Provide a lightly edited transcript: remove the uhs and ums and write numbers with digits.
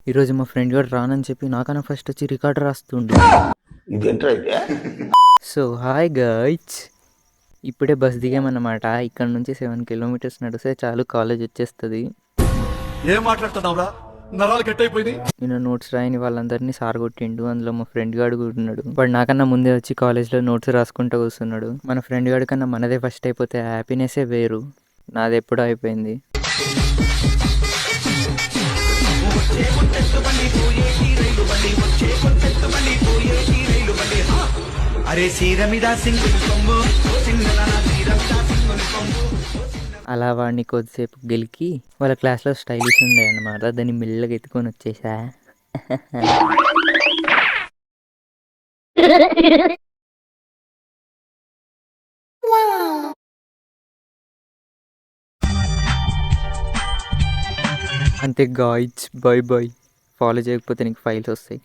ఈరోజు మా ఫ్రెండ్ గారు రానని చెప్పి నాకన్నా ఫస్ట్ వచ్చి రికార్డ్ రాస్తుండు. సో హాయ్ గైస్, ఇప్పుడే బస్ దిగామన్నమాట. ఇక్కడ నుంచి 7 కిలోమీటర్స్ నడిస్తే చాలు కాలేజ్ వచ్చేస్తుంది. ఏం మాట్లాడుతున్నావురా, నరాలు కట్ అయిపోయింది. నేను నోట్స్ రాయని వాళ్ళందరినీ సార్ కొట్టిండు. అందులో మా ఫ్రెండ్ గాడు కూడా ఉన్నాడు. వాడు నాకన్నా ముందే వచ్చి కాలేజ్లో నోట్స్ రాసుకుంటూ కూర్చున్నాడు. మన ఫ్రెండ్ గాడి కన్నా మనదే ఫస్ట్ అయిపోతే హ్యాపీనెస్సే వేరు. నాది ఎప్పుడో అయిపోయింది. అలా వాడిని కొద్దిసేపు గెలికి వాళ్ళ క్లాస్లో స్టైలిష్ ఉండే అన్నమాట. దాన్ని మెల్లగా ఎత్తుకొని వచ్చేసా. అంతే గాయ్స్, బై బై. ఫాలో చేయకపోతే నీకు ఫైల్స్ వస్తాయి.